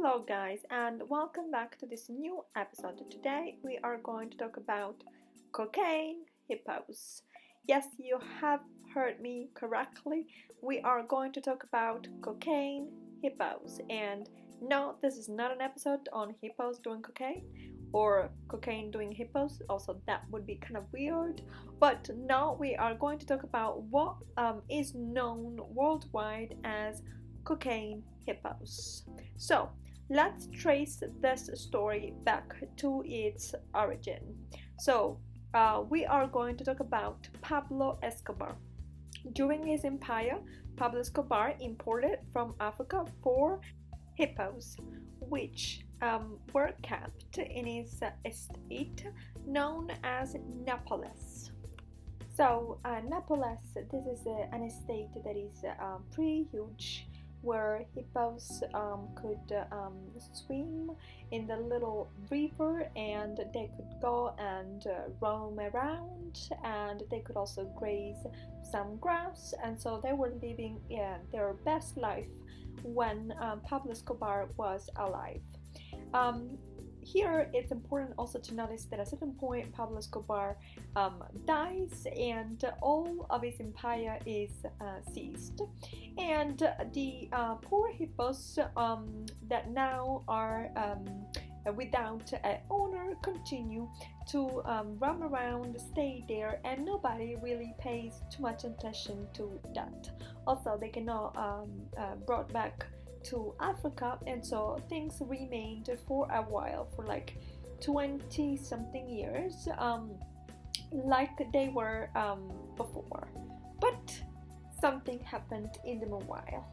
Hello, guys, and welcome back to this new episode. Today, we are going to talk about cocaine hippos. Yes, you have heard me correctly. We are going to talk about cocaine hippos. And no, this is not an episode on hippos doing cocaine or cocaine doing hippos. Also, that would be kind of weird. But no, we are going to talk about what is known worldwide as cocaine hippos. So, let's trace this story back to its origin. So, we are going to talk about Pablo Escobar. During his empire, Pablo Escobar imported from Africa 4 hippos, which were kept in his estate known as Nápoles. So, Nápoles, this is an estate that is pretty huge, where hippos could swim in the little river, and they could go and roam around, and they could also graze some grass, and so they were living their best life when Pablo Escobar was alive. Here, it's important also to notice that at a certain point, Pablo Escobar dies, and all of his empire is seized. And the poor hippos that now are without an owner continue to roam around, stay there, and nobody really pays too much attention to that. Also, they cannot brought back to Africa, and so things remained for a while, for like 20 something years, like they were before. But something happened in the meanwhile.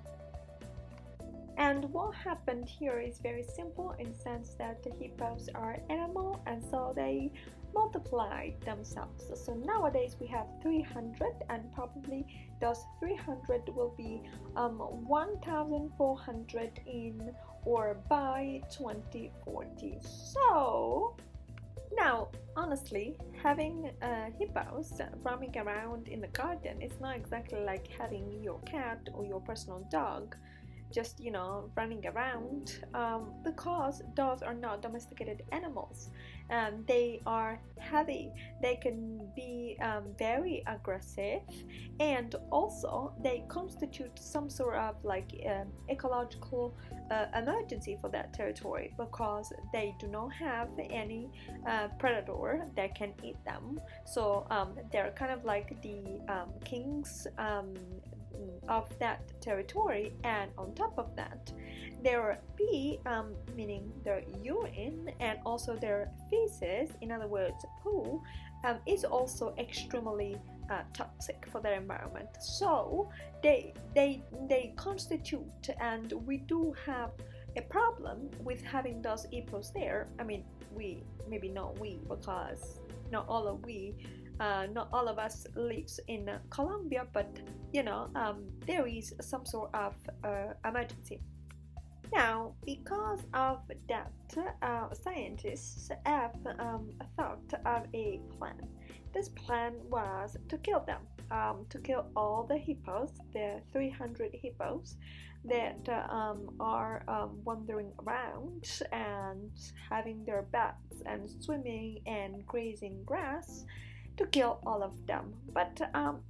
And what happened here is very simple, in the sense that the hippos are animal, and so they multiply themselves. So nowadays we have 300, and probably those 300 will be 1,400 in or by 2040. So now, honestly, having hippos roaming around in the garden is not exactly like having your cat or your personal dog just running around, because those are not domesticated animals. They are heavy, they can be very aggressive, and also they constitute some sort of like ecological emergency for that territory, because they do not have any predator that can eat them. So they're kind of like the kings of that territory, and on top of that, their pee, meaning their urine, and also their feces, in other words poo, is also extremely toxic for their environment. So they constitute, and we do have a problem with having those hippos there. I mean, because not all of us lives in Colombia, but there is some sort of emergency. Now, because of that, scientists have thought of a plan. This plan was to kill them, to kill all the hippos, the 300 hippos that are wandering around and having their baths and swimming and grazing grass, to kill all of them. But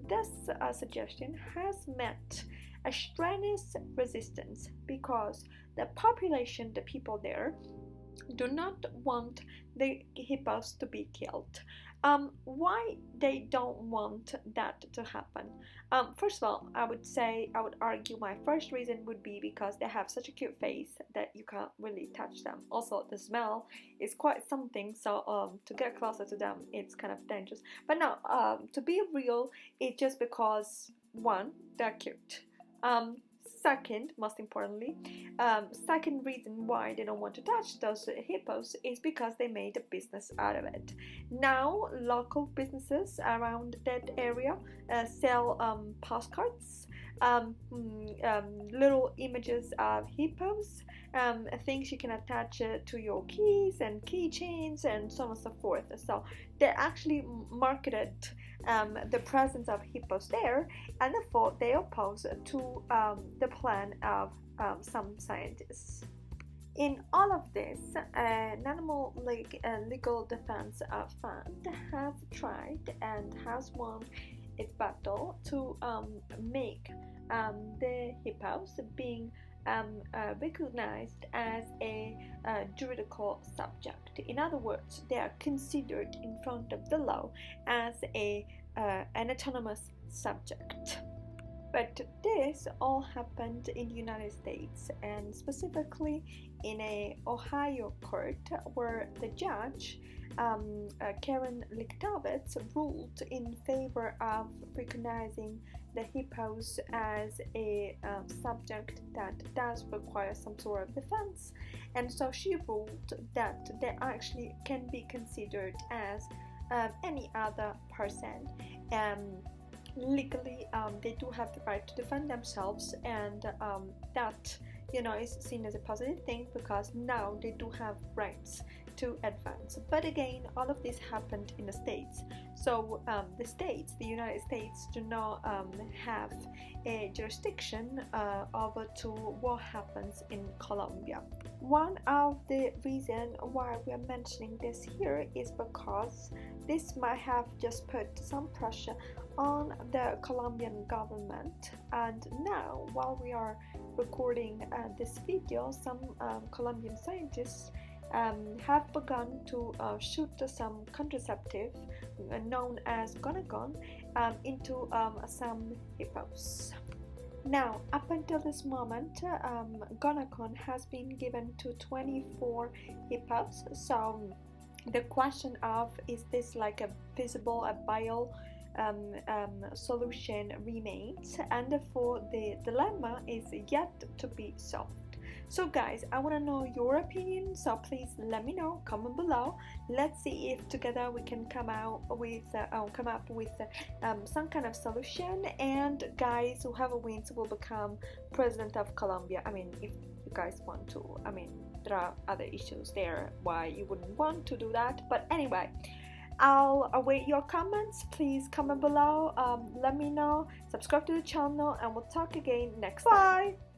this suggestion has met a strenuous resistance, because the population, the people there, do not want the hippos to be killed. Why they don't want that to happen? First of all, I would argue my first reason would be because they have such a cute face that you can't really touch them. Also, the smell is quite something, so to get closer to them, it's kind of dangerous. But no, to be real, it's just because, one, they're cute. Second, most importantly, second reason why they don't want to touch those hippos is because they made a business out of it. Now, local businesses around that area sell postcards, little images of hippos, things you can attach to your keys and keychains, and so on and so forth. So they actually marketed the presence of hippos there, and therefore they oppose to the plan of some scientists. In all of this, an animal legal defense fund has tried and has won its battle to make the hippos being recognized as a juridical subject. In other words, they are considered in front of the law as an autonomous subject. But this all happened in the United States, and specifically in a Ohio court where the judge Karen Lichtovitz ruled in favor of recognizing the hippos as a subject that does require some sort of defense, and so she ruled that they actually can be considered as any other person. Legally, they do have the right to defend themselves, and that is seen as a positive thing because now they do have rights to advance. But again, all of this happened in the States, so the United States, do not have a jurisdiction over to what happens in Colombia. One of the reasons why we are mentioning this here is because this might have just put some pressure on the Colombian government, and now while we are recording this video, some Colombian scientists have begun to shoot some contraceptive known as gonagon into some hippos. Now, up until this moment, gonagon has been given to 24 hippos, so the question of is this like a viable solution remains, and therefore the dilemma is yet to be solved. So guys, I want to know your opinion, so please let me know, comment below. Let's see if together we can come up with some kind of solution, and guys, whoever wins will become president of Colombia. I mean, if you guys want to. I mean, there are other issues there why you wouldn't want to do that, but anyway, I'll await your comments. Please comment below, let me know, subscribe to the channel, and we'll talk again next time. Bye!